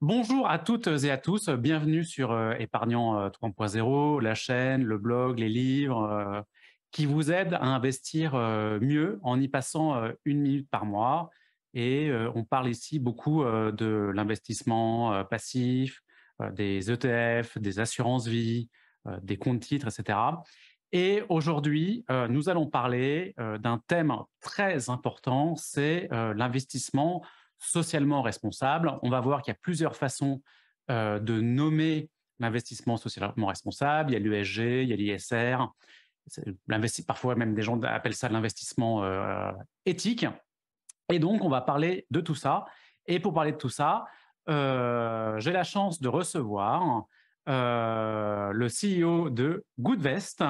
Bonjour à toutes et à tous, bienvenue sur Épargnant 3.0, la chaîne, le blog, les livres qui vous aident à investir mieux en y passant 1 minute par mois. Et on parle ici beaucoup de l'investissement passif, des ETF, des assurances-vie, des comptes titres, etc. Et aujourd'hui, nous allons parler d'un thème très important, c'est l'investissement socialement responsable. On va voir qu'il y a plusieurs façons de nommer l'investissement socialement responsable. Il y a l'USG, il y a l'ISR. Parfois même des gens appellent ça de l'investissement éthique. Et donc, on va parler de tout ça. Et pour parler de tout ça, j'ai la chance de recevoir le CEO de Goodvest,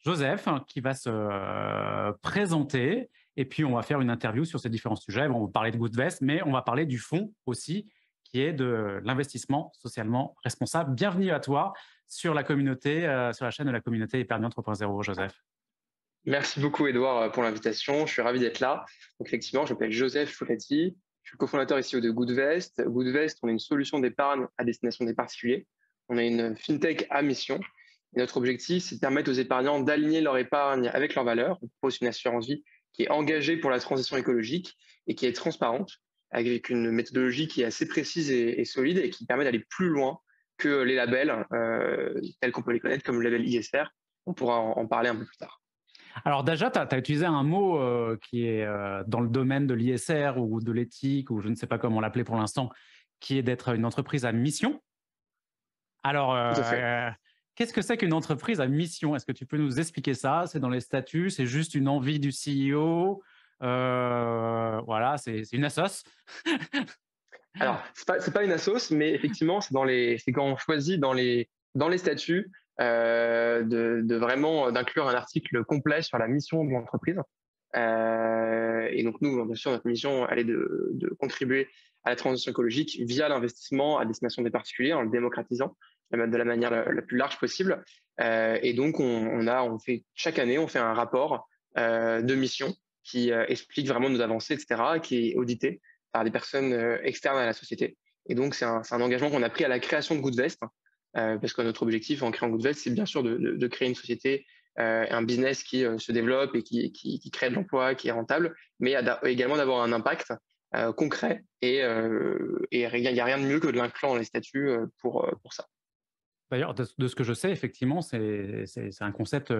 Joseph, qui va se présenter. Et puis, on va faire une interview sur ces différents sujets. Bon, on va parler de Goodvest, mais on va parler du fonds aussi, qui est de l'investissement socialement responsable. Bienvenue à toi sur la communauté, sur la chaîne de la communauté Épargnant 3.0, Joseph. Merci beaucoup, Edouard, pour l'invitation. Je suis ravi d'être là. Donc, effectivement, je m'appelle Joseph Foulati. Je suis le cofondateur et CEO de Goodvest. Goodvest, on est une solution d'épargne à destination des particuliers. On est une fintech à mission. Et notre objectif, c'est de permettre aux épargnants d'aligner leur épargne avec leurs valeurs. On propose une assurance vie qui est engagée pour la transition écologique et qui est transparente, avec une méthodologie qui est assez précise et solide et qui permet d'aller plus loin que les labels tels qu'on peut les connaître, comme le label ISR. On pourra en parler un peu plus tard. Alors déjà, tu as utilisé un mot qui est dans le domaine de l'ISR ou de l'éthique, ou je ne sais pas comment l'appeler pour l'instant, qui est d'être une entreprise à mission. Alors, Tout à fait. qu'est-ce que c'est qu'une entreprise à mission? Est-ce que tu peux nous expliquer ça? C'est dans les statuts, c'est juste une envie du CEO? Voilà, c'est une assoce. Alors, c'est pas une assoce, mais effectivement, c'est quand on choisit dans les statuts de vraiment d'inclure un article complet sur la mission de l'entreprise. Et donc, nous, bien sûr, notre mission, elle est de contribuer à la transition écologique via l'investissement à destination des particuliers, en le démocratisant de la manière la plus large possible. Et donc, chaque année, on fait un rapport de mission qui explique vraiment nos avancées, etc., qui est audité par des personnes externes à la société. Et donc, c'est un engagement qu'on a pris à la création de Goodvest, parce que notre objectif en créant Goodvest, c'est bien sûr de créer une société, un business qui se développe et qui crée de l'emploi, qui est rentable, mais également d'avoir un impact concret. Et il n'y a rien de mieux que de l'inclure dans les statuts pour ça. D'ailleurs, de ce que je sais, effectivement, c'est un concept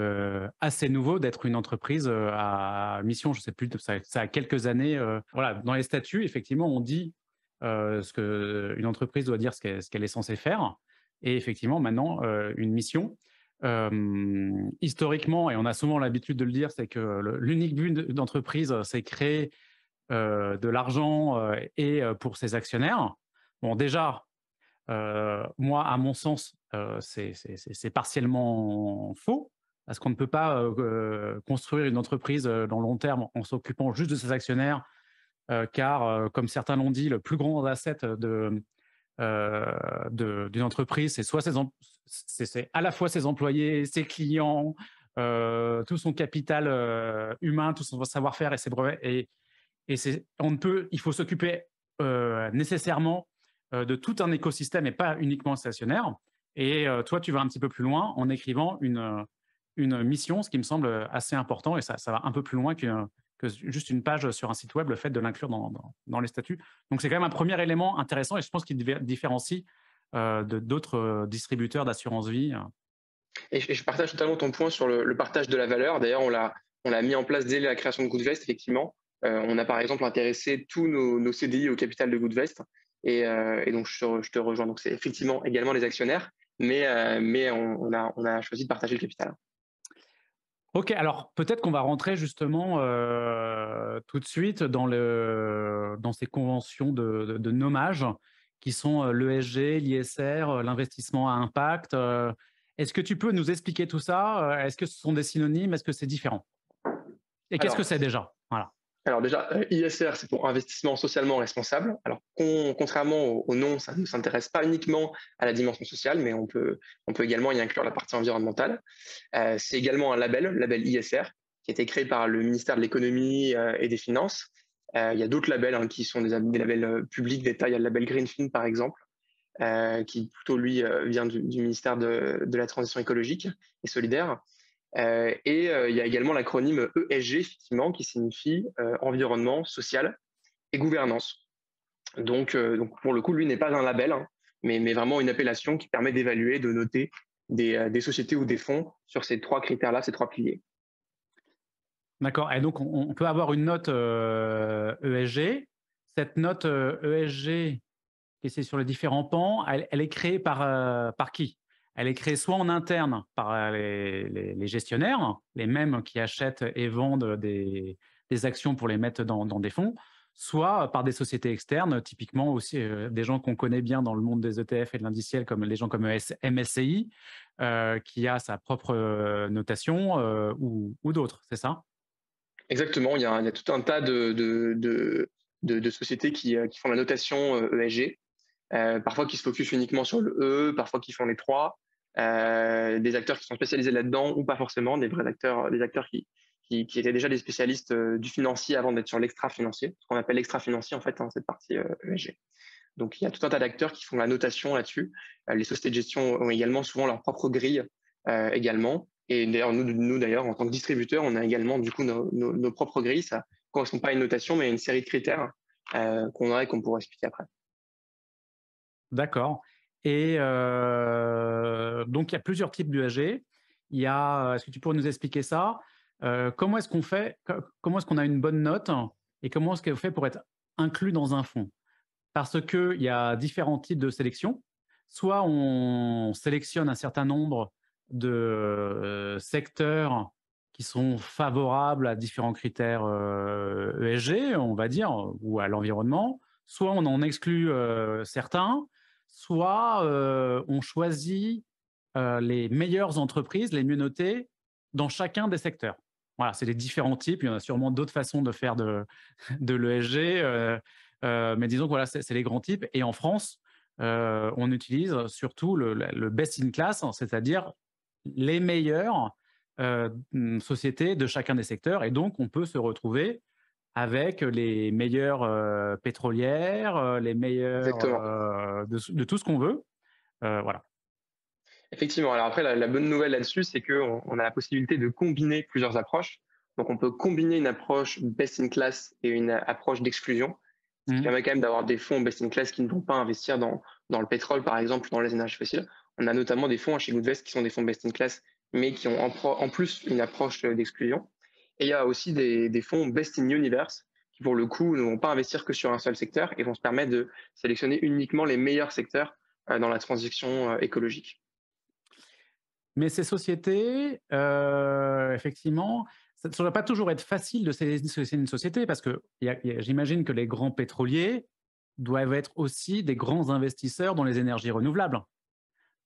assez nouveau d'être une entreprise à mission. Je ne sais plus, ça a quelques années. Voilà, dans les statuts, effectivement, on dit ce qu'une entreprise doit dire, ce qu'elle est censée faire. Et effectivement, maintenant, une mission, historiquement, et on a souvent l'habitude de le dire, c'est que l'unique but d'entreprise, c'est créer de l'argent et pour ses actionnaires. Bon, déjà, moi, à mon sens, c'est partiellement faux, parce qu'on ne peut pas construire une entreprise dans le long terme en s'occupant juste de ses actionnaires, car, comme certains l'ont dit, le plus grand asset d'une entreprise, c'est soit c'est à la fois ses employés, ses clients, tout son capital humain, tout son savoir-faire et ses brevets. Il faut s'occuper nécessairement de tout un écosystème et pas uniquement stationnaire. Et toi, tu vas un petit peu plus loin en écrivant une mission, ce qui me semble assez important, et ça va un peu plus loin que juste une page sur un site web, le fait de l'inclure dans les statuts. Donc c'est quand même un premier élément intéressant, et je pense qu'il différencie de d'autres distributeurs d'assurance vie. Et je partage totalement ton point sur le partage de la valeur. D'ailleurs, on l'a mis en place dès la création de Goodvest, effectivement. On a par exemple intéressé tous nos CDI au capital de Goodvest. Et donc, je te rejoins. Donc, c'est effectivement également les actionnaires, mais on a choisi de partager le capital. Ok, alors peut-être qu'on va rentrer justement tout de suite dans ces conventions de nommage qui sont l'ESG, l'ISR, l'investissement à impact. Est-ce que tu peux nous expliquer tout ça? Est-ce que ce sont des synonymes? Est-ce que c'est différent? Et qu'est-ce que Alors, c'est déjà? Voilà. Alors déjà, ISR, c'est pour investissement socialement responsable. Alors, contrairement au nom, ça ne s'intéresse pas uniquement à la dimension sociale, mais on peut également y inclure la partie environnementale. C'est également un label, le label ISR, qui a été créé par le ministère de l'économie et des finances. Il y a d'autres labels qui sont des labels publics d'État. Il y a le label Greenfin, par exemple. qui plutôt lui vient du ministère de la Transition écologique et solidaire. Il y a également l'acronyme ESG, effectivement, qui signifie environnement, social et gouvernance. Donc pour le coup, lui n'est pas un label, hein, mais vraiment une appellation qui permet d'évaluer, de noter des sociétés ou des fonds sur ces trois critères-là, ces trois piliers. D'accord. Et donc, on peut avoir une note ESG. Cette note ESG, et c'est sur les différents pans, elle est créée par qui? Elle est créée soit en interne par les gestionnaires, les mêmes qui achètent et vendent des actions pour les mettre dans des fonds, soit par des sociétés externes, typiquement aussi des gens qu'on connaît bien dans le monde des ETF et de l'indiciel, comme les gens comme MSCI, qui a sa propre notation, ou d'autres, c'est ça? Exactement, il y a tout un tas de sociétés qui font la notation ESG, parfois qui se focusent uniquement sur le E, parfois qui font les trois, des acteurs qui sont spécialisés là-dedans ou pas forcément, des vrais acteurs, des acteurs qui étaient déjà des spécialistes du financier avant d'être sur l'extra-financier, ce qu'on appelle l'extra-financier en fait, hein, cette partie ESG. Donc il y a tout un tas d'acteurs qui font la notation là-dessus. Les sociétés de gestion ont également souvent leur propre grille également. Et d'ailleurs, nous d'ailleurs, en tant que distributeur, on a également du coup nos propres grilles. Ça ne correspond pas à une notation, mais à une série de critères qu'on a et qu'on pourra expliquer après. D'accord. Et donc, il y a plusieurs types d'UAG. Est-ce que tu pourrais nous expliquer ça? Comment est-ce qu'on fait, comment est-ce qu'on a une bonne note et comment est-ce qu'on fait pour être inclus dans un fonds? Parce qu'il y a différents types de sélection. Soit on sélectionne un certain nombre de secteurs qui sont favorables à différents critères ESG, on va dire, ou à l'environnement. Soit on en exclut certains, soit on choisit les meilleures entreprises, les mieux notées, dans chacun des secteurs. Voilà, c'est les différents types. Il y en a sûrement d'autres façons de faire de l'ESG, mais disons que voilà, c'est les grands types. Et en France, on utilise surtout le best in class, hein, c'est-à-dire les meilleures sociétés de chacun des secteurs. Et donc, on peut se retrouver avec les meilleures pétrolières, les meilleures Exactement. de tout ce qu'on veut. Voilà. Effectivement. Alors après, la bonne nouvelle là-dessus, c'est qu'on a la possibilité de combiner plusieurs approches. Donc on peut combiner une approche best in class et une approche d'exclusion, ce qui Mmh. permet quand même d'avoir des fonds best in class qui ne vont pas investir dans le pétrole, par exemple, ou dans les énergies fossiles. On a notamment des fonds chez Goodvest qui sont des fonds best in class, mais qui ont en plus une approche d'exclusion. Et il y a aussi des fonds best in universe, qui pour le coup ne vont pas investir que sur un seul secteur et vont se permettre de sélectionner uniquement les meilleurs secteurs dans la transition écologique. Mais ces sociétés, effectivement, ça ne doit pas toujours être facile de sélectionner une société parce que j'imagine que les grands pétroliers doivent être aussi des grands investisseurs dans les énergies renouvelables.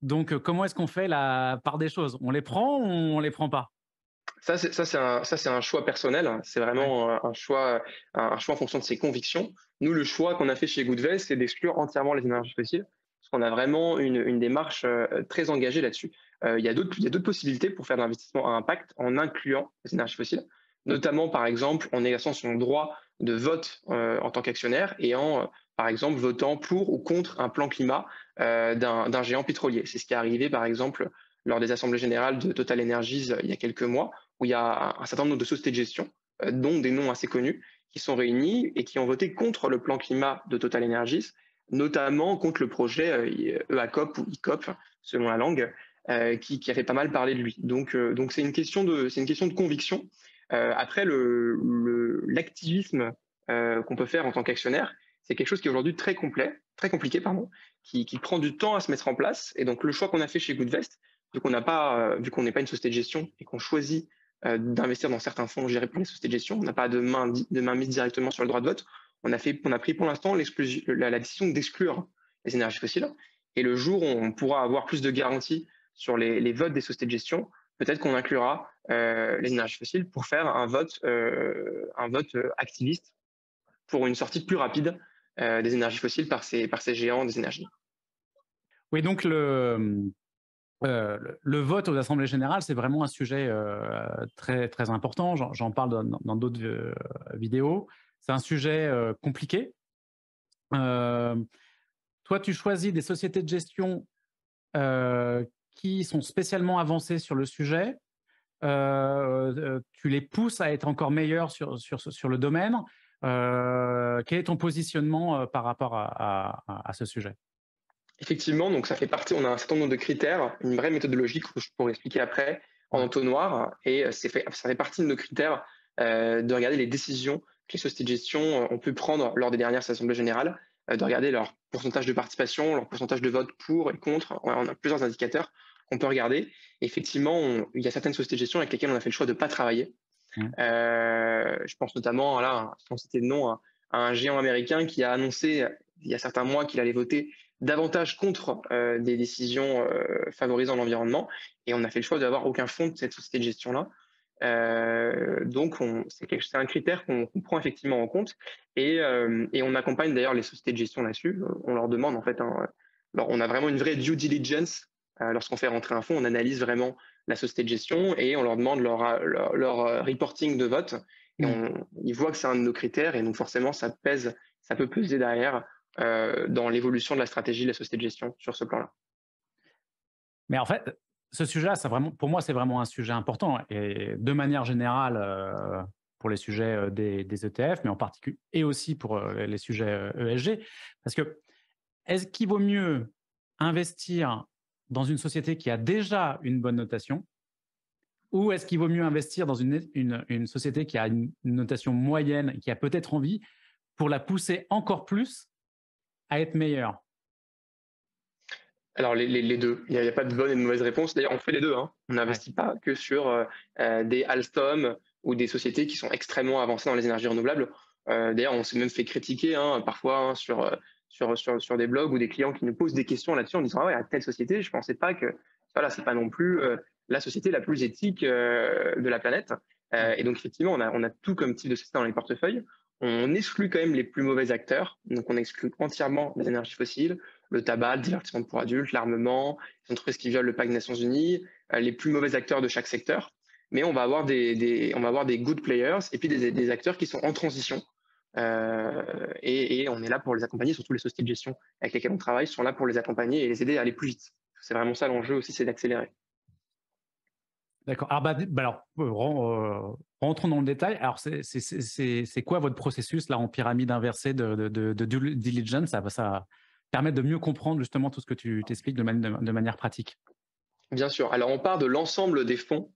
Donc, comment est-ce qu'on fait la part des choses? On les prend ou on les prend pas? Ça, c'est un choix personnel, hein. C'est Ouais. vraiment un choix en fonction de ses convictions. Nous, le choix qu'on a fait chez Goodvest, c'est d'exclure entièrement les énergies fossiles, parce qu'on a vraiment une démarche très engagée là-dessus. Il y a d'autres possibilités pour faire de l'investissement à impact en incluant les énergies fossiles, notamment, par exemple, en exerçant son droit de vote en tant qu'actionnaire et par exemple, votant pour ou contre un plan climat d'un géant pétrolier. C'est ce qui est arrivé, par exemple, lors des assemblées générales de Total Energies il y a quelques mois, où il y a un certain nombre de sociétés de gestion, dont des noms assez connus, qui sont réunis et qui ont voté contre le plan climat de Total Energies, notamment contre le projet EACOP ou ICOP, selon la langue, qui a fait pas mal parler de lui. Donc c'est une question de conviction. Après, l'activisme qu'on peut faire en tant qu'actionnaire, c'est quelque chose qui est aujourd'hui très compliqué, pardon, qui prend du temps à se mettre en place. Et donc le choix qu'on a fait chez Goodvest, vu qu'on n'est pas une société de gestion et qu'on choisit d'investir dans certains fonds gérés par les sociétés de gestion. On n'a pas de main mise directement sur le droit de vote. On a pris pour l'instant la décision d'exclure les énergies fossiles. Et le jour où on pourra avoir plus de garanties sur les votes des sociétés de gestion, peut-être qu'on inclura les énergies fossiles pour faire un vote activiste pour une sortie plus rapide des énergies fossiles par ces géants des énergies. Oui, donc le vote aux assemblées générales, c'est vraiment un sujet très, très important. J'en parle dans d'autres vidéos. C'est un sujet compliqué. toi, tu choisis des sociétés de gestion qui sont spécialement avancées sur le sujet. Tu les pousses à être encore meilleurs sur le domaine. Quel est ton positionnement par rapport à ce sujet? Effectivement, donc ça fait partie, on a un certain nombre de critères, une vraie méthodologie que je pourrais expliquer après en Ouais. entonnoir, et ça fait partie de nos critères de regarder les décisions que les sociétés de gestion ont pu prendre lors des dernières assemblées générales, de regarder leur pourcentage de participation, leur pourcentage de vote pour et contre. On a plusieurs indicateurs qu'on peut regarder. Et effectivement, il y a certaines sociétés de gestion avec lesquelles on a fait le choix de ne pas travailler. Mmh. Je pense notamment, là, sans citer de nom, à un géant américain qui a annoncé il y a certains mois qu'il allait voter davantage contre des décisions favorisant l'environnement. Et on a fait le choix d'avoir aucun fonds de cette société de gestion-là. Donc, c'est un critère qu'on prend effectivement en compte. Et on accompagne d'ailleurs les sociétés de gestion là-dessus. On leur demande, en fait, alors, on a vraiment une vraie due diligence. Lorsqu'on fait rentrer un fonds, on analyse vraiment la société de gestion et on leur demande leur reporting de vote. Et Mmh. ils voient que c'est un de nos critères et donc forcément, ça peut peser derrière dans l'évolution de la stratégie de la société de gestion sur ce plan-là. Mais en fait, ce sujet-là, pour moi, c'est vraiment un sujet important et de manière générale, pour les sujets, des ETF, mais en particulier et aussi pour, les sujets, ESG. Parce que est-ce qu'il vaut mieux investir dans une société qui a déjà une bonne notation ou est-ce qu'il vaut mieux investir dans une société qui a une notation moyenne, qui a peut-être envie, pour la pousser encore plus à être meilleure? Alors les deux, il n'y a pas de bonne et de mauvaise réponse. D'ailleurs, on fait les deux, hein. On Ouais. n'investit pas que sur des Alstom ou des sociétés qui sont extrêmement avancées dans les énergies renouvelables. D'ailleurs, on s'est même fait critiquer parfois sur des blogs ou des clients qui nous posent des questions là-dessus en disant ah ouais, à telle société, je ne pensais pas que voilà, c'est pas non plus la société la plus éthique de la planète. Ouais. Et donc effectivement, on a tout comme type de société dans les portefeuilles. On exclut quand même les plus mauvais acteurs. Donc on exclut entièrement les énergies fossiles, le tabac, le divertissement pour adultes, l'armement, les entreprises qui violent le pacte des Nations Unies, les plus mauvais acteurs de chaque secteur. Mais on va avoir on va avoir des good players et puis des acteurs qui sont en transition. Et on est là pour les accompagner, surtout les sociétés de gestion avec lesquelles on travaille sont là pour les accompagner et les aider à aller plus vite. C'est vraiment ça l'enjeu aussi, c'est d'accélérer. D'accord. Alors, alors, rentrons dans le détail. Alors, c'est quoi votre processus là en pyramide inversée de due diligence? Ça va permettre de mieux comprendre justement tout ce que tu t'expliques de manière pratique. Bien sûr. Alors, on part de l'ensemble des fonds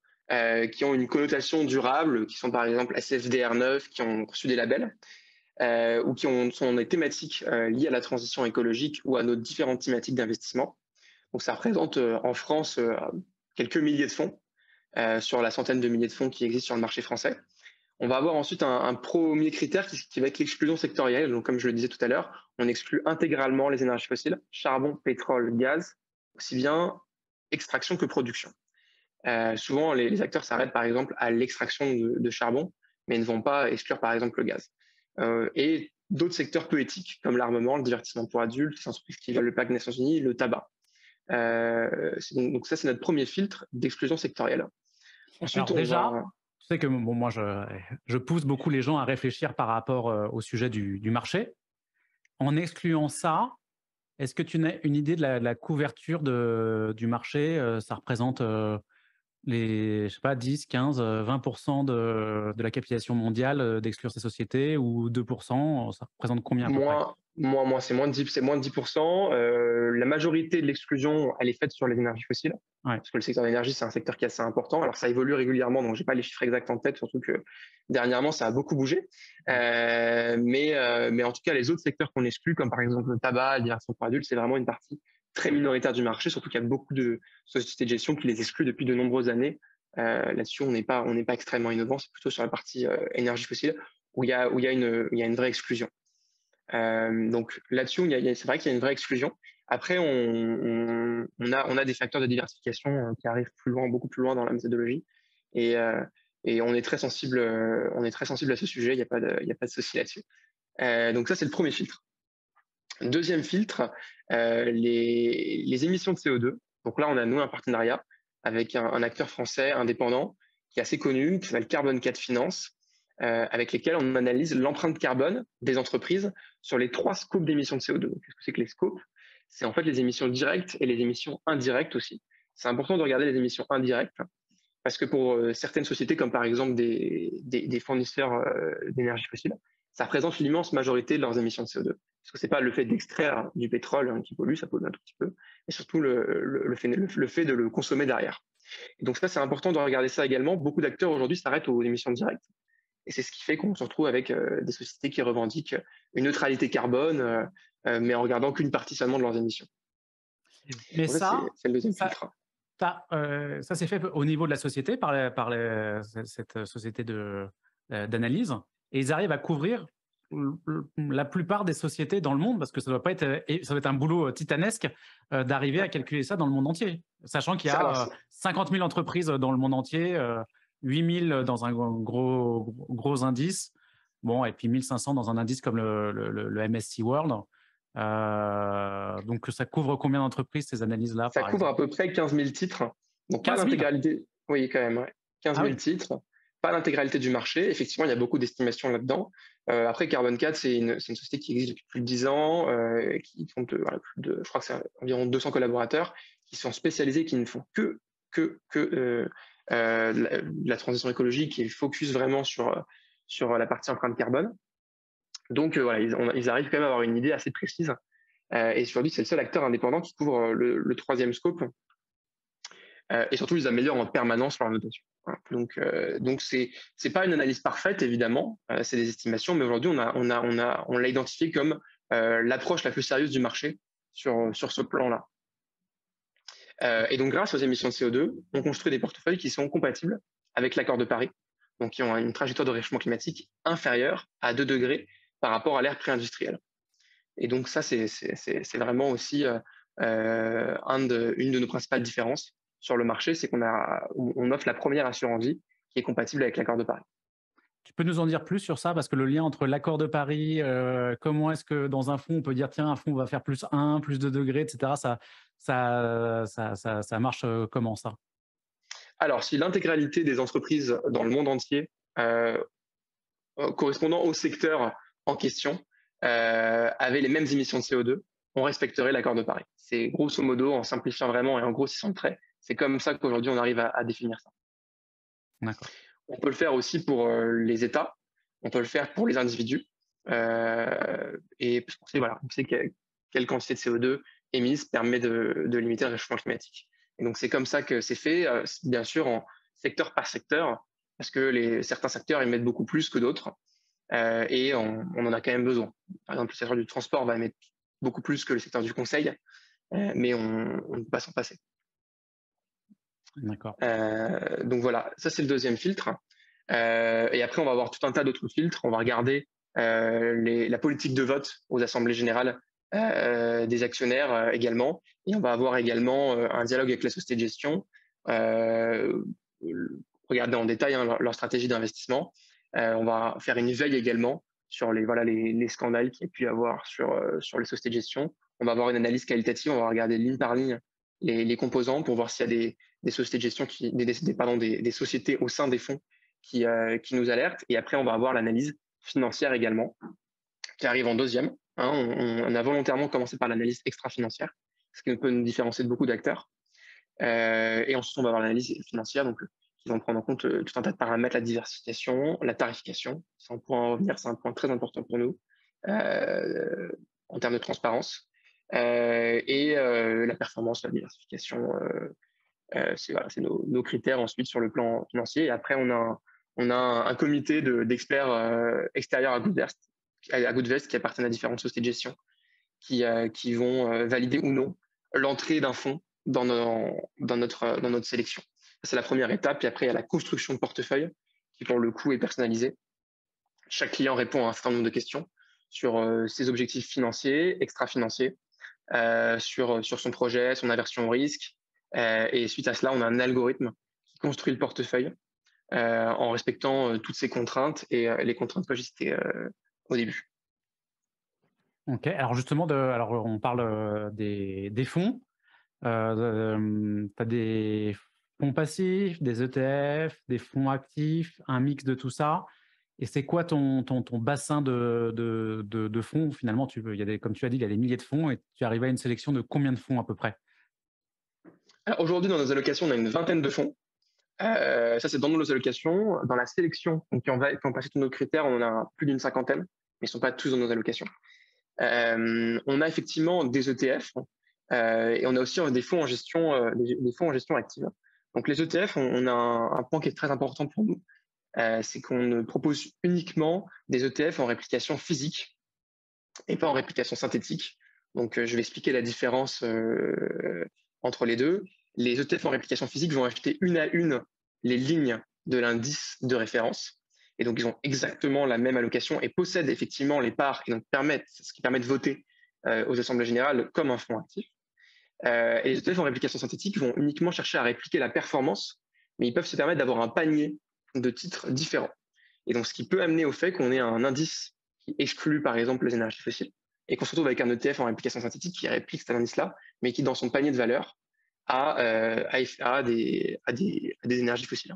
qui ont une connotation durable, qui sont par exemple SFDR9, qui ont reçu des labels, ou sont des thématiques liées à la transition écologique ou à nos différentes thématiques d'investissement. Donc, ça représente en France quelques milliers de fonds sur la centaine de milliers de fonds qui existent sur le marché français. On va avoir ensuite un premier critère qui va être l'exclusion sectorielle. Donc, comme je le disais tout à l'heure, on exclut intégralement les énergies fossiles, charbon, pétrole, gaz, aussi bien extraction que production. Souvent, les acteurs s'arrêtent par exemple à l'extraction de charbon, mais ne vont pas exclure par exemple le gaz. Et d'autres secteurs peu éthiques, comme l'armement, le divertissement pour adultes, les entreprises qui violent le pacte des Nations Unies, le tabac. Donc ça, c'est notre premier filtre d'exclusion sectorielle. Ensuite, Alors on déjà, va... tu sais que bon, moi, je pousse beaucoup les gens à réfléchir par rapport au sujet du marché. En excluant ça, est-ce que tu as une idée de la couverture du marché? Ça représente je sais pas, 10, 15, 20% de la capitalisation mondiale d'exclure ces sociétés ou 2%, ça représente combien à peu près? C'est moins de 10, c'est moins de 10%. La majorité de l'exclusion, elle est faite sur les énergies fossiles, Ouais. parce que le secteur de l'énergie, c'est un secteur qui est assez important. Alors, ça évolue régulièrement, donc j'ai pas les chiffres exacts en tête, surtout que dernièrement, ça a beaucoup bougé. Ouais. Mais en tout cas, les autres secteurs qu'on exclut, comme par exemple le tabac, la diversion pour adultes, c'est vraiment une partie très minoritaire du marché, surtout qu'il y a beaucoup de sociétés de gestion qui les excluent depuis de nombreuses années. Là-dessus, on n'est pas extrêmement innovant, c'est plutôt sur la partie énergie fossile où il y a une vraie exclusion. Donc là-dessus, c'est vrai qu'il y a une vraie exclusion. Après, on a des facteurs de diversification qui arrivent plus loin, beaucoup plus loin dans la méthodologie. Et, euh, et on est très sensible à ce sujet, il n'y a pas de souci là-dessus. Donc ça, c'est le premier filtre. Deuxième filtre, les émissions de CO2. Donc là, on a nous un partenariat avec un acteur français indépendant qui est assez connu, qui s'appelle Carbon 4 Finance, avec lesquels on analyse l'empreinte carbone des entreprises sur les 3 scopes d'émissions de CO2. Qu'est-ce que c'est que les scopes? c'est en fait les émissions directes et les émissions indirectes aussi. C'est important de regarder les émissions indirectes parce que pour certaines sociétés, comme par exemple des fournisseurs d'énergie fossile, ça représente l'immense majorité de leurs émissions de CO2. Parce que ce n'est pas le fait d'extraire du pétrole qui pollue, ça pollue un tout petit peu, mais surtout le fait de le consommer derrière. Et donc ça, c'est important de regarder ça également. Beaucoup d'acteurs aujourd'hui s'arrêtent aux émissions directes. Et c'est ce qui fait qu'on se retrouve avec des sociétés qui revendiquent une neutralité carbone, mais en regardant qu'une partie seulement de leurs émissions. Mais Donc ça, c'est le deuxième ça, filtre. ça s'est fait au niveau de la société cette société d'analyse, et ils arrivent à couvrir la plupart des sociétés dans le monde, parce que ça doit être un boulot titanesque d'arriver à calculer ça dans le monde entier, sachant qu'il y a 50 000 entreprises dans le monde entier, 8 000 dans un gros indice, bon, et puis 1 500 dans un indice comme le MSCI World. Donc ça couvre combien d'entreprises, ces analyses-là, Ça par couvre à exemple? peu près 15 000 titres. Donc pas 15 000? l'intégralité. Oui, quand même, ouais. 15 Ah 000 oui. titres, pas l'intégralité du marché. Effectivement, il y a beaucoup d'estimations là-dedans. Après, Carbon 4, c'est une société qui existe depuis plus de 10 ans, qui compte je crois que c'est environ 200 collaborateurs, qui sont spécialisés, qui ne font que la transition écologique et focus vraiment sur la partie empreinte carbone. Donc voilà, ils arrivent quand même à avoir une idée assez précise. Et aujourd'hui, c'est le seul acteur indépendant qui couvre le troisième scope. Et surtout, ils améliorent en permanence leur notation. Voilà. Donc c'est pas une analyse parfaite, évidemment. C'est des estimations, mais aujourd'hui, on l'a identifié comme l'approche la plus sérieuse du marché sur ce plan-là. Et donc, grâce aux émissions de CO2, on construit des portefeuilles qui sont compatibles avec l'accord de Paris, donc qui ont une trajectoire de réchauffement climatique inférieure à 2 degrés par rapport à l'ère pré-industrielle. Et donc ça, c'est vraiment aussi une de nos principales différences sur le marché, c'est on offre la première assurance vie qui est compatible avec l'accord de Paris. Tu peux nous en dire plus sur ça? Parce que le lien entre l'accord de Paris, comment est-ce que dans un fonds, on peut dire, tiens, un fonds va faire plus 1, plus 2 degrés, etc. Ça marche comment, ça? Alors, si l'intégralité des entreprises dans le monde entier correspondant au secteur en question avaient les mêmes émissions de CO2, on respecterait l'accord de Paris. C'est grosso modo, en simplifiant vraiment et en grossissant le trait, c'est comme ça qu'aujourd'hui on arrive à définir ça. D'accord. On peut le faire aussi pour les États, on peut le faire pour les individus, et parce qu'on sait, voilà, on sait quelle quantité de CO2 émise permet de limiter le réchauffement climatique. Et donc c'est comme ça que c'est fait, bien sûr en secteur par secteur, parce que certains secteurs émettent beaucoup plus que d'autres, et on en a quand même besoin. Par exemple, le secteur du transport va émettre beaucoup plus que le secteur du conseil, mais on ne peut pas s'en passer. D'accord. Donc voilà, ça c'est le deuxième filtre. Et après, on va avoir tout un tas d'autres filtres. On va regarder la politique de vote aux assemblées générales des actionnaires également. Et on va avoir également un dialogue avec la société de gestion, regarder en détail leur stratégie d'investissement. On va faire une veille également sur les scandales qu'il y a pu y avoir sur les sociétés de gestion. On va avoir une analyse qualitative, on va regarder ligne par ligne les composants pour voir s'il y a des sociétés de gestion, des sociétés au sein des fonds qui nous alertent. Et après, on va avoir l'analyse financière également, qui arrive en deuxième. Hein. On a volontairement commencé par l'analyse extra-financière, ce qui peut nous différencier de beaucoup d'acteurs. Et ensuite, on va avoir l'analyse financière, donc qui vont prendre en compte tout un tas de paramètres, la diversification, la tarification. C'est un point à revenir, c'est un point très important pour nous en termes de transparence. Et la performance, la diversification, c'est nos critères ensuite sur le plan financier. Et après, on a un comité d'experts extérieurs à Goodvest qui appartiennent à différentes sociétés de gestion qui vont valider ou non l'entrée d'un fonds dans notre sélection. C'est la première étape. Et après, il y a la construction de portefeuille qui, pour le coup, est personnalisée. Chaque client répond à un certain nombre de questions sur ses objectifs financiers, extra-financiers, sur son projet, son aversion au risque. Et suite à cela, on a un algorithme qui construit le portefeuille en respectant toutes ces contraintes et les contraintes que j'ai citées au début. Ok. Alors justement, alors on parle des fonds. Tu as des fonds passifs, des ETF, des fonds actifs, un mix de tout ça. Et c'est quoi ton bassin de fonds finalement comme tu as dit, il y a des milliers de fonds et tu arrives à une sélection de combien de fonds à peu près? Alors aujourd'hui, dans nos allocations, on a une vingtaine de fonds. Ça, c'est dans nos allocations. Dans la sélection, donc qui ont passé tous nos critères, on en a plus d'une cinquantaine, mais ils ne sont pas tous dans nos allocations. On a effectivement des ETF et on a aussi des fonds en gestion, des fonds en gestion active. Donc les ETF, on a un point qui est très important pour nous, c'est qu'on propose uniquement des ETF en réplication physique et pas en réplication synthétique. Donc je vais expliquer la différence entre les deux. Les ETF en réplication physique vont acheter une à une les lignes de l'indice de référence. Et donc, ils ont exactement la même allocation et possèdent effectivement les parts et donc ce qui permet de voter aux assemblées générales comme un fonds actif. Et les ETF en réplication synthétique vont uniquement chercher à répliquer la performance, mais ils peuvent se permettre d'avoir un panier de titres différents. Et donc, ce qui peut amener au fait qu'on ait un indice qui exclut, par exemple, les énergies fossiles, et qu'on se retrouve avec un ETF en réplication synthétique qui réplique cet indice-là, mais qui, dans son panier de valeur, a des énergies fossiles.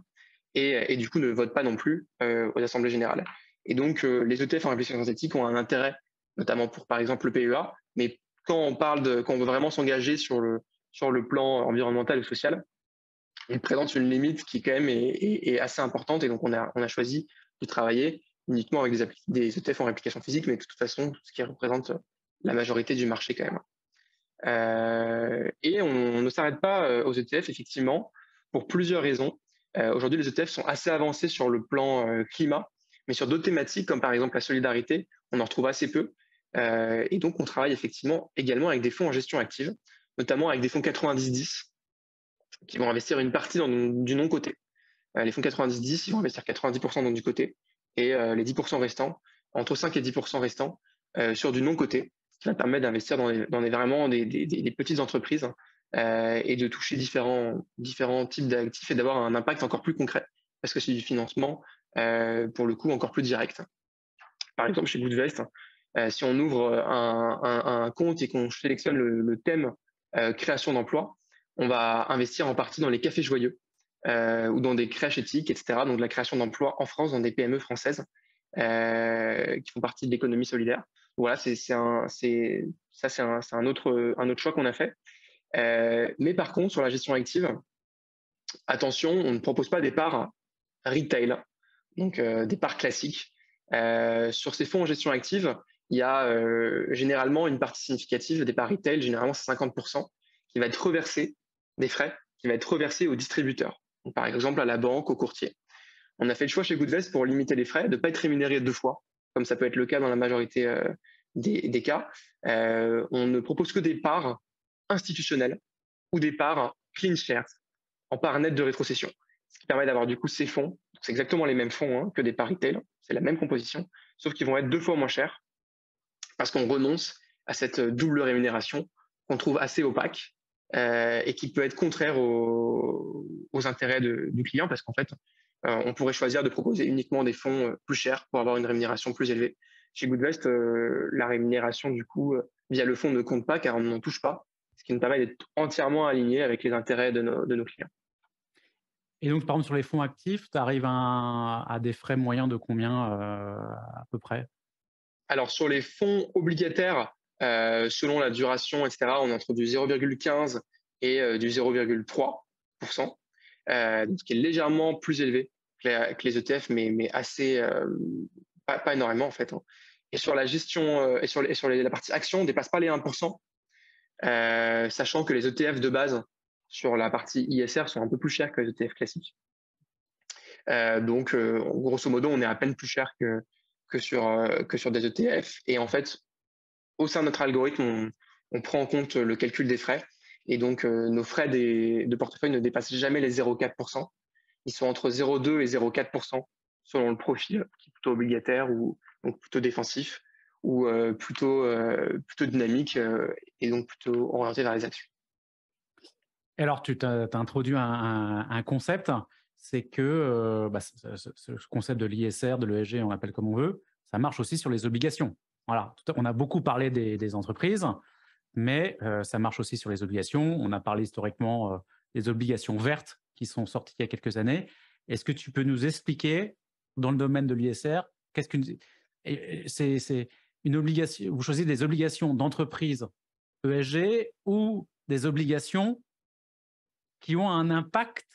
Et du coup, ne vote pas non plus aux assemblées générales. Et donc, les ETF en réplication synthétique ont un intérêt, notamment pour, par exemple, le PEA, mais quand on veut vraiment s'engager sur le plan environnemental ou social, il présente une limite qui quand même est assez importante. Et donc, on a choisi de travailler uniquement avec des ETF en réplication physique, mais de toute façon, ce qui représente la majorité du marché quand même. Et on ne s'arrête pas aux ETF, effectivement, pour plusieurs raisons. Aujourd'hui, les ETF sont assez avancés sur le plan climat, mais sur d'autres thématiques, comme par exemple la solidarité, on en retrouve assez peu. Et donc, on travaille effectivement également avec des fonds en gestion active, notamment avec des fonds 90-10, qui vont investir une partie du non-côté. Les fonds 90-10, ils vont investir 90% du côté, et les 10% restants, entre 5 et 10% restants, sur du non-côté, ce qui va permettre d'investir vraiment des petites entreprises et de toucher différents types d'actifs et d'avoir un impact encore plus concret, parce que c'est du financement, pour le coup, encore plus direct. Par exemple, chez Goodvest, si on ouvre un compte et qu'on sélectionne le thème création d'emplois, on va investir en partie dans les cafés joyeux ou dans des crèches éthiques, etc. Donc de la création d'emplois en France, dans des PME françaises qui font partie de l'économie solidaire. Voilà, c'est un autre choix qu'on a fait. Mais par contre, sur la gestion active, attention, on ne propose pas des parts retail, donc des parts classiques. Sur ces fonds en gestion active, il y a généralement une partie significative des parts retail, généralement c'est 50%, qui va être reversée des frais, qui va être reversée aux distributeurs, donc, par exemple à la banque, au courtier. On a fait le choix chez Goodvest pour limiter les frais, de ne pas être rémunéré deux fois, comme ça peut être le cas dans la majorité des cas. On ne propose que des parts institutionnelles ou des parts clean shares, en part nette de rétrocession, ce qui permet d'avoir du coup ces fonds. C'est exactement les mêmes fonds que des parts retail, c'est la même composition, sauf qu'ils vont être deux fois moins chers parce qu'on renonce à cette double rémunération qu'on trouve assez opaque et qui peut être contraire aux intérêts du client parce qu'en fait, on pourrait choisir de proposer uniquement des fonds plus chers pour avoir une rémunération plus élevée. Chez Goodvest, la rémunération du coup via le fonds ne compte pas car on n'en touche pas, ce qui nous permet d'être entièrement aligné avec les intérêts de nos clients. Et donc, par exemple, sur les fonds actifs, tu arrives à des frais moyens de combien à peu près? Alors, sur les fonds obligataires, selon la duration, etc., on est entre du 0,15 et du 0,3%, ce qui est légèrement plus élevé que les ETF, mais assez, pas énormément en fait. Et sur la gestion et sur la partie action, on ne dépasse pas les 1%, sachant que les ETF de base sur la partie ISR sont un peu plus chers que les ETF classiques. Donc, grosso modo, on est à peine plus cher que sur des ETF. Et en fait, au sein de notre algorithme, on prend en compte le calcul des frais. Et donc, nos frais de portefeuille ne dépassent jamais les 0,4%. Ils sont entre 0,2 et 0,4% selon le profil, qui est plutôt obligataire ou donc plutôt défensif ou plutôt dynamique et donc plutôt orienté vers les actions. Et alors, tu as introduit un concept, c'est que ce concept de l'ISR, de l'ESG, on l'appelle comme on veut, ça marche aussi sur les obligations. Voilà, on a beaucoup parlé des entreprises, mais ça marche aussi sur les obligations. On a parlé historiquement des obligations vertes qui sont sorties il y a quelques années. Est-ce que tu peux nous expliquer dans le domaine de l'ISR, qu'est-ce qu'une c'est une obligation, vous choisissez des obligations d'entreprise ESG ou des obligations qui ont un impact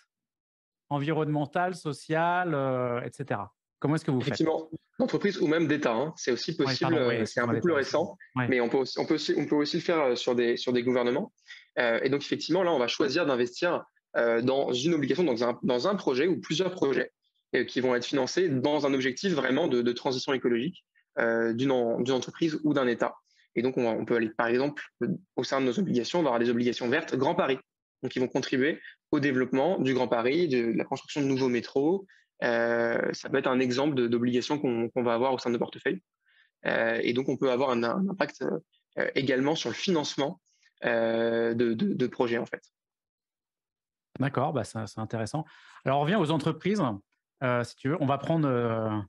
environnemental, social, etc. Comment est-ce que vous faites? Effectivement, d'entreprise ou même d'État, hein. C'est aussi Oui, possible, pardon, oui, c'est un excuse-moi, peu plus l'État aussi. récent, Ouais. mais on peut aussi le faire sur des gouvernements. Et donc, effectivement, là, on va choisir d'investir dans une obligation, dans un projet ou plusieurs projets qui vont être financés dans un objectif vraiment de transition écologique d'une entreprise ou d'un État. Et donc, on peut aller, par exemple, au sein de nos obligations, on va avoir des obligations vertes Grand Paris, donc qui vont contribuer au développement du Grand Paris, de la construction de nouveaux métros. Ça peut être un exemple d'obligation qu'on va avoir au sein de nos portefeuilles. Et donc, on peut avoir un impact également sur le financement de projets, en fait. D'accord, bah, c'est intéressant. Alors, on revient aux entreprises, si tu veux. On va prendre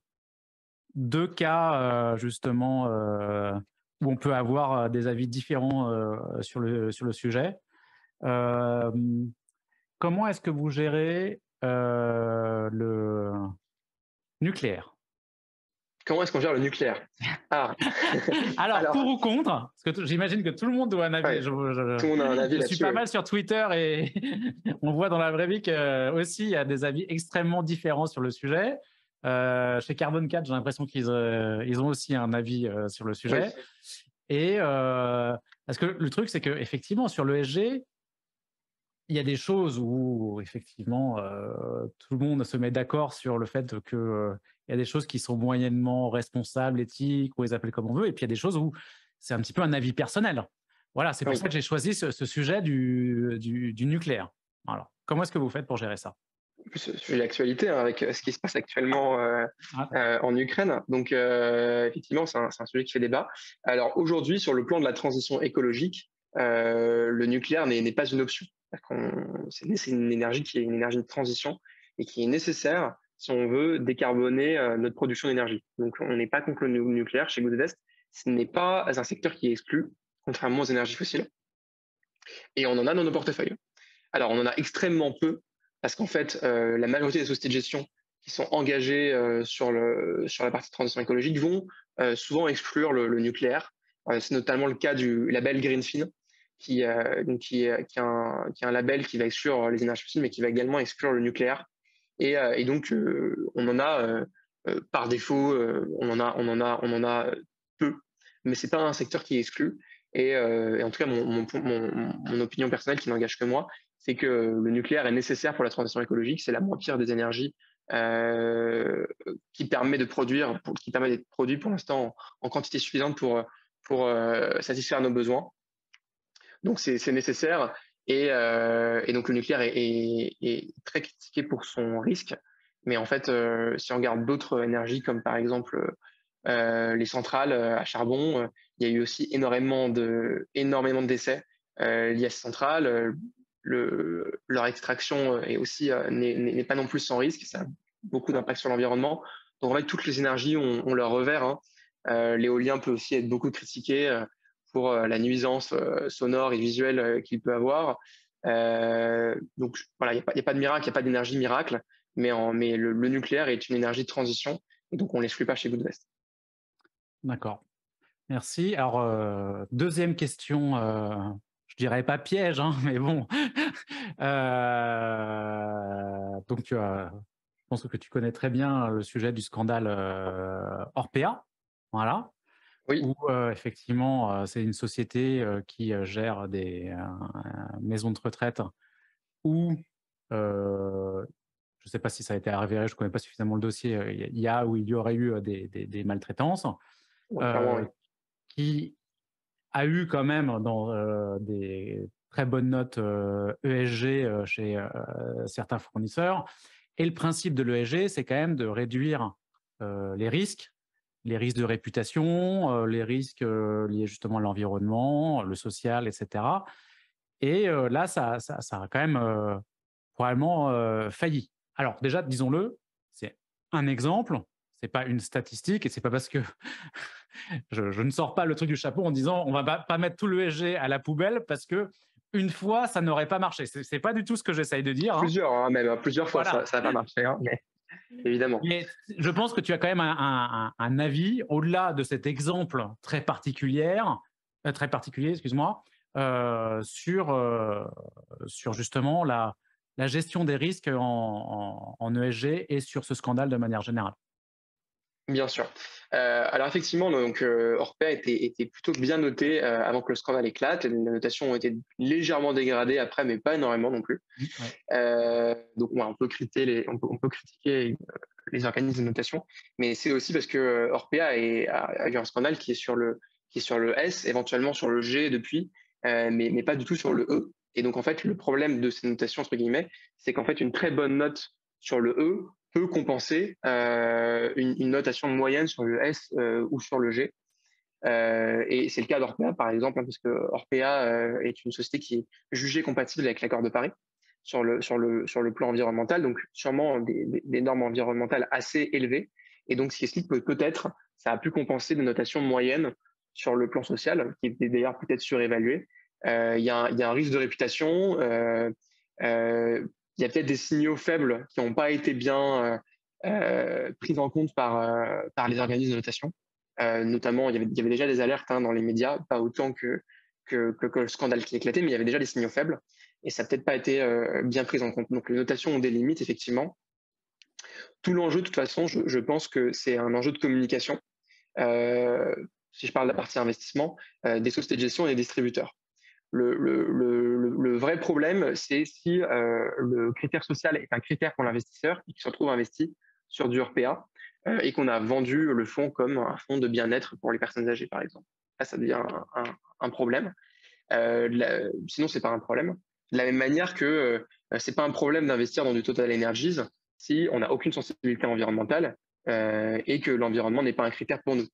deux cas, justement, où on peut avoir des avis différents sur le sujet. Euh, Comment est-ce que vous gérez le nucléaire? Comment est-ce qu'on gère le nucléaire? Ah, Alors, pour alors, ou contre? Parce que j'imagine que tout le monde doit un avis. ouais, tout le monde a un avis Je suis là-dessus. pas Ouais. mal sur Twitter et on voit dans la vraie vie que aussi il y a des avis extrêmement différents sur le sujet. Chez Carbon 4, j'ai l'impression qu'ils ils ont aussi un avis sur le Oui, sujet. Et parce que le truc, c'est que effectivement sur l'ESG, il y a des choses où effectivement tout le monde se met d'accord sur le fait que il y a des choses qui sont moyennement responsables, éthiques, ou les appeler comme on veut, et puis il y a des choses où c'est un petit peu un avis personnel. Voilà, c'est pour oui. ça que j'ai choisi ce sujet du nucléaire. Alors, comment est-ce que vous faites pour gérer ça? En plus, sujet d'actualité, hein, avec ce qui se passe actuellement Ah, en Ukraine. Donc, effectivement, c'est un sujet qui fait débat. Alors, aujourd'hui, sur le plan de la transition écologique, le nucléaire n'est pas une option. C'est une énergie qui est une énergie de transition et qui est nécessaire si on veut décarboner notre production d'énergie. Donc, on n'est pas contre le nucléaire chez Goodvest. Ce n'est pas un secteur qui est exclu, contrairement aux énergies fossiles. Et on en a dans nos portefeuilles. Alors, on en a extrêmement peu, parce qu'en fait, la majorité des sociétés de gestion qui sont engagées sur la partie de transition écologique vont souvent exclure le nucléaire. C'est notamment le cas du label Greenfin, qui est un label qui va exclure les énergies fossiles, mais qui va également exclure le nucléaire. Et donc, on en a par défaut, on en a peu, mais c'est pas un secteur qui est exclu. Et en tout cas, mon opinion personnelle, qui n'engage que moi, c'est que le nucléaire est nécessaire pour la transition écologique. C'est la moins pire des énergies qui permet d'être produit pour l'instant en quantité suffisante pour satisfaire nos besoins. Donc c'est nécessaire. Et donc le nucléaire est très critiqué pour son risque. Mais en fait, si on regarde d'autres énergies, comme par exemple les centrales à charbon, il y a eu aussi énormément de décès liés à ces centrales. Leur extraction n'est pas non plus sans risque, ça a beaucoup d'impact sur l'environnement. Donc en fait, toutes les énergies ont leur revers, hein. L'éolien peut aussi être beaucoup critiqué pour la nuisance sonore et visuelle qu'il peut avoir. Donc voilà, il n'y a pas de miracle, il n'y a pas d'énergie miracle, mais le nucléaire est une énergie de transition, et donc on ne l'exclut pas chez Goodvest. d'accord. Merci. Alors, deuxième question, je dirais pas piège, hein, mais bon. Donc, je pense que tu connais très bien le sujet du scandale Orpea, voilà, Oui, où effectivement, c'est une société qui gère des maisons de retraite où, je ne sais pas si ça a été avéré, je ne connais pas suffisamment le dossier, il y a ou il y aurait eu des maltraitances, clairement, oui. qui a eu quand même dans des très bonnes notes ESG chez certains fournisseurs. Et le principe de l'ESG, c'est quand même de réduire les risques de réputation, les risques liés justement à l'environnement, le social, etc. Et là, ça a quand même probablement failli. Alors déjà, disons-le, c'est un exemple, c'est pas une statistique, et c'est pas parce que je ne sors pas le truc du chapeau en disant on va pas mettre tout le l'ESG à la poubelle parce que une fois ça n'aurait pas marché. C'est pas du tout ce que j'essaye de dire, hein. Plusieurs, hein, même plusieurs fois, ça Voilà. n'a pas marché. Hein, mais... évidemment. Mais je pense que tu as quand même un avis, au-delà de cet exemple très particulier, excuse-moi, sur, sur justement la gestion des risques en ESG et sur ce scandale de manière générale. Bien sûr. Alors effectivement, donc Orpea était plutôt bien noté avant que le scandale éclate. Les notations ont été légèrement dégradées après, mais pas énormément non plus. Mmh, ouais. Donc ouais, on peut critiquer les organismes de notation, mais c'est aussi parce que Orpea a eu un scandale qui est sur le S, éventuellement sur le G depuis, mais pas du tout sur le E. Et donc en fait, le problème de ces notations entre guillemets, c'est qu'en fait une très bonne note sur le E peut compenser une notation moyenne sur le S ou sur le G. Et c'est le cas d'Orpea, par exemple, hein, parce que Orpea est une société qui est jugée compatible avec l'accord de Paris sur le plan environnemental, donc sûrement des normes environnementales assez élevées. Et donc, ce qui explique que peut-être ça a pu compenser des notations moyennes sur le plan social, qui étaient d'ailleurs peut-être surévaluées. Il y a un risque de réputation. Il y a peut-être des signaux faibles qui n'ont pas été bien pris en compte par les organismes de notation. Notamment, il y avait déjà des alertes dans les médias, pas autant que le scandale qui éclatait, mais il y avait déjà des signaux faibles et ça n'a peut-être pas été bien pris en compte. Donc les notations ont des limites, effectivement. Tout l'enjeu, de toute façon, je pense que c'est un enjeu de communication. Euh, si je parle de la partie investissement, des sociétés de gestion et des distributeurs. Le vrai problème, c'est si le critère social est un critère pour l'investisseur et qu'il se retrouve investi sur du RPA et qu'on a vendu le fonds comme un fonds de bien-être pour les personnes âgées, par exemple. Là, ça devient un problème. Sinon, c'est pas un problème. De la même manière que c'est pas un problème d'investir dans du Total Energies si on n'a aucune sensibilité environnementale et que l'environnement n'est pas un critère pour nous.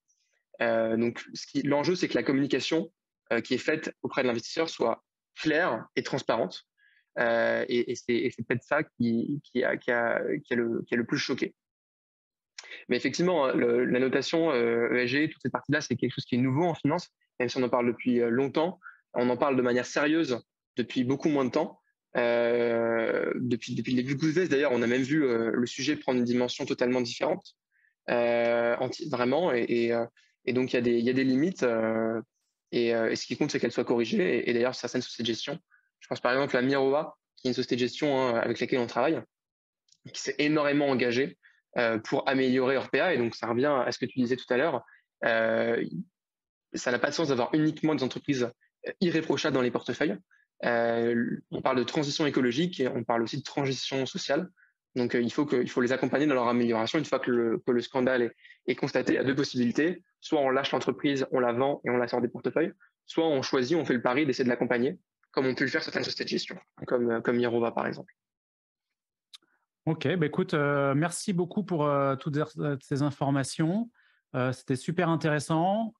Donc, l'enjeu, c'est que la communication qui est faite auprès de l'investisseur soit claire et transparente. Et c'est peut-être ça qui a le plus choqué. Mais effectivement, la notation ESG, toute cette partie-là, c'est quelque chose qui est nouveau en finance, même si on en parle depuis longtemps. On en parle de manière sérieuse depuis beaucoup moins de temps. Depuis le début de Goodvest, d'ailleurs, on a même vu le sujet prendre une dimension totalement différente, vraiment. Et donc, il y a des limites. Et ce qui compte, c'est qu'elles soient corrigées. Et d'ailleurs, certaines sociétés de gestion, je pense par exemple à Miroa, qui est une société de gestion avec laquelle on travaille, qui s'est énormément engagée pour améliorer Orpea. Et donc, ça revient à ce que tu disais tout à l'heure. Euh, Ça n'a pas de sens d'avoir uniquement des entreprises irréprochables dans les portefeuilles. On parle de transition écologique et on parle aussi de transition sociale. Donc, il faut les accompagner dans leur amélioration. Une fois que le scandale est constaté, il y a deux possibilités. Soit on lâche l'entreprise, on la vend et on la sort des portefeuilles. Soit on choisit, on fait le pari d'essayer de l'accompagner, comme on peut le faire certaines sociétés de gestion, comme Mirova par exemple. Ok, bah écoute, merci beaucoup pour toutes ces informations. C'était super intéressant.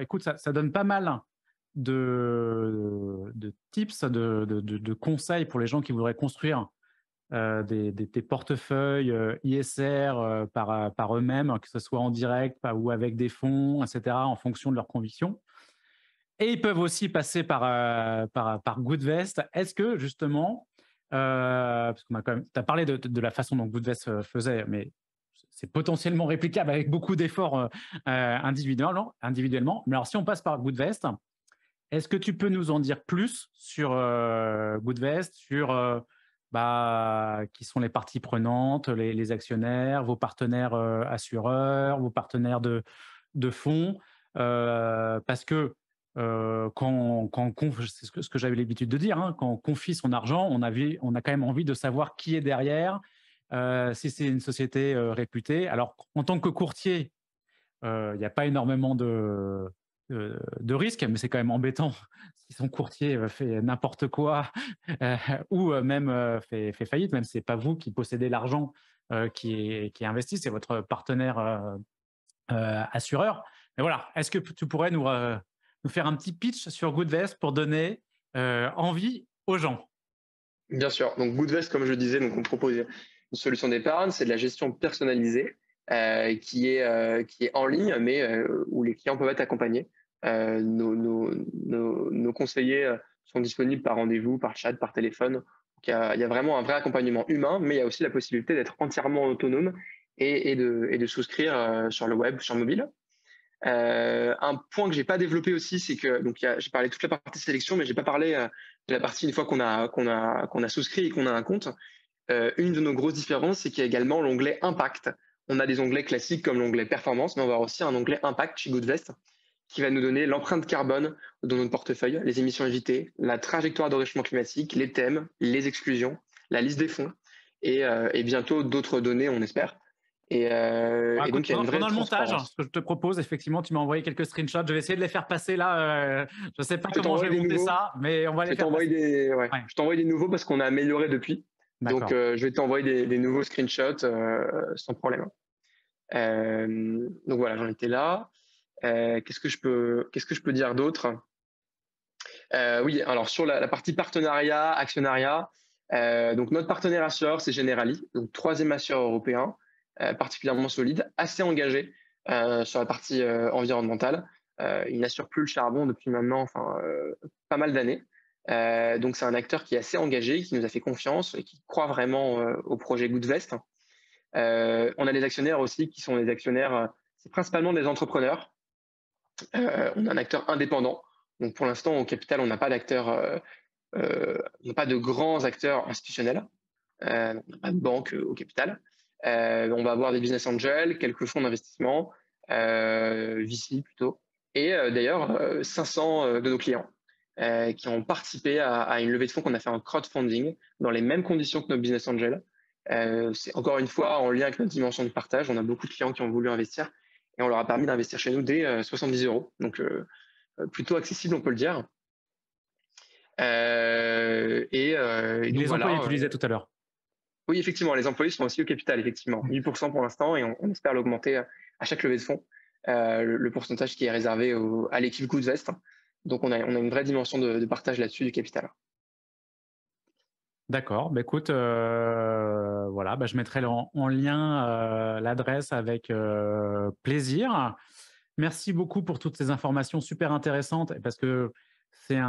Écoute, ça donne pas mal de tips, de conseils pour les gens qui voudraient construire des portefeuilles ISR par eux-mêmes, que ce soit en direct ou avec des fonds, etc., en fonction de leurs convictions. Et ils peuvent aussi passer par Goodvest. Est-ce que justement, parce qu'on a quand même, tu as parlé de la façon dont Goodvest faisait, mais c'est potentiellement réplicable avec beaucoup d'efforts individuellement. Mais alors, si on passe par Goodvest, est-ce que tu peux nous en dire plus sur Goodvest, sur qui sont les parties prenantes, les actionnaires, vos partenaires assureurs, vos partenaires de fonds parce que c'est ce que j'avais l'habitude de dire, quand on confie son argent, on a quand même envie de savoir qui est derrière, si c'est une société réputée. Alors, en tant que courtier, il n'y a pas énormément de risques, mais c'est quand même embêtant si son courtier fait n'importe quoi ou même fait faillite, même si ce n'est pas vous qui possédez l'argent qui est investi, c'est votre partenaire assureur. Mais voilà, est-ce que tu pourrais nous faire un petit pitch sur Goodvest pour donner envie aux gens? Bien sûr. Donc Goodvest, comme je disais, donc on propose une solution d'épargne, c'est de la gestion personnalisée qui est en ligne, mais où les clients peuvent être accompagnés. Nos conseillers sont disponibles par rendez-vous, par chat, par téléphone, Il y a vraiment un vrai accompagnement humain, mais il y a aussi la possibilité d'être entièrement autonome et de souscrire sur le web, sur mobile. Un point que j'ai pas développé aussi, c'est que donc j'ai parlé de toute la partie sélection, mais j'ai pas parlé de la partie une fois qu'on a souscrit et qu'on a un compte. Une de nos grosses différences, c'est qu'il y a également l'onglet Impact. On a des onglets classiques comme l'onglet Performance, mais on va avoir aussi un onglet Impact chez Goodvest qui va nous donner l'empreinte carbone de notre portefeuille, les émissions évitées, la trajectoire de réchauffement climatique, les thèmes, les exclusions, la liste des fonds et bientôt d'autres données, on espère. Et Écoute, donc, il y a une vraie pendant le montage, transparence. ce que je te propose, effectivement, tu m'as envoyé quelques screenshots. Je vais essayer de les faire passer là. Je ne sais pas Je vais comment je t'envoyer vais des monter nouveaux. ça, mais on va Je les vais faire t'envoyer passer. Ouais, je t'envoie des nouveaux parce qu'on a amélioré depuis. Donc, d'accord. je vais t'envoyer des nouveaux screenshots sans problème. Donc voilà, j'en étais là. Qu'est-ce que je peux dire d'autre? Oui, alors sur la partie partenariat, actionnariat, donc notre partenaire assureur, c'est Generali, donc troisième assureur européen, particulièrement solide, assez engagé sur la partie environnementale. Il n'assure plus le charbon depuis maintenant pas mal d'années. Donc c'est un acteur qui est assez engagé, qui nous a fait confiance et qui croit vraiment au projet Goodvest. On a des actionnaires aussi qui sont des actionnaires, c'est principalement des entrepreneurs. On a un acteur indépendant. Donc pour l'instant, au capital, on n'a pas d'acteurs, on n'a pas de grands acteurs institutionnels. On n'a pas de banque au capital. On va avoir des business angels, quelques fonds d'investissement, VC plutôt, et d'ailleurs 500 de nos clients qui ont participé à une levée de fonds qu'on a fait en crowdfunding dans les mêmes conditions que nos business angels. C'est encore une fois en lien avec notre dimension de partage. On a beaucoup de clients qui ont voulu investir et on leur a permis d'investir chez nous dès 70 euros. Donc plutôt accessible, on peut le dire. Et Donc les employés, voilà. tu disais tout à l'heure. Oui, effectivement, les employés sont aussi au capital, effectivement. 8% pour l'instant et on espère l'augmenter à chaque levée de fonds, le pourcentage qui est réservé à l'équipe Goodvest. Donc on a une vraie dimension de partage là-dessus du capital. D'accord. Bah, écoute, voilà, bah, je mettrai en lien l'adresse avec plaisir. Merci beaucoup pour toutes ces informations super intéressantes parce que c'est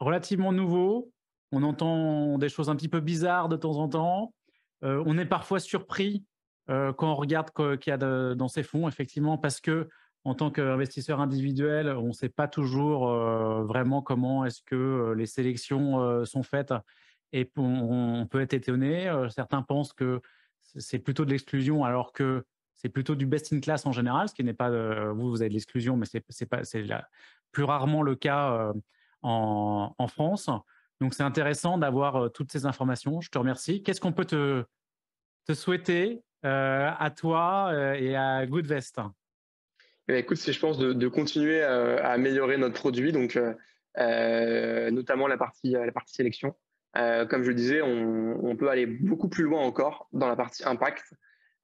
relativement nouveau. On entend des choses un petit peu bizarres de temps en temps. On est parfois surpris quand on regarde qu'il y a dans ces fonds, effectivement, parce que en tant qu'investisseur individuel, on ne sait pas toujours vraiment comment est-ce que les sélections sont faites et on peut être étonné. Certains pensent que c'est plutôt de l'exclusion alors que c'est plutôt du best in class en général, ce qui n'est pas, vous avez de l'exclusion, mais c'est plus rarement le cas en France. Donc c'est intéressant d'avoir toutes ces informations. Je te remercie. Qu'est-ce qu'on peut te souhaiter à toi et à Goodvest? Eh bien, écoute, c'est je pense de continuer à améliorer notre produit, donc notamment la partie sélection. Comme je le disais, on peut aller beaucoup plus loin encore dans la partie impact.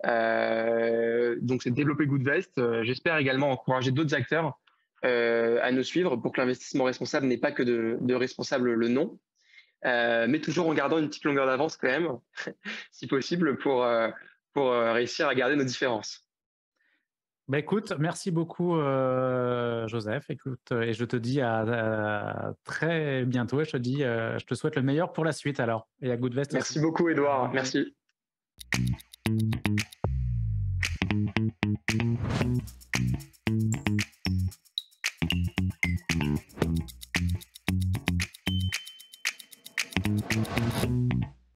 Donc c'est de développer Goodvest. J'espère également encourager d'autres acteurs à nous suivre pour que l'investissement responsable n'ait pas que de responsable le nom, mais toujours en gardant une petite longueur d'avance quand même, si possible, pour réussir à garder nos différences. Bah, écoute, merci beaucoup Joseph. Écoute, et je te dis à très bientôt. Et je te souhaite le meilleur pour la suite alors. Et à Goodvest aussi. Merci beaucoup, Edouard. Bonne journée. Merci.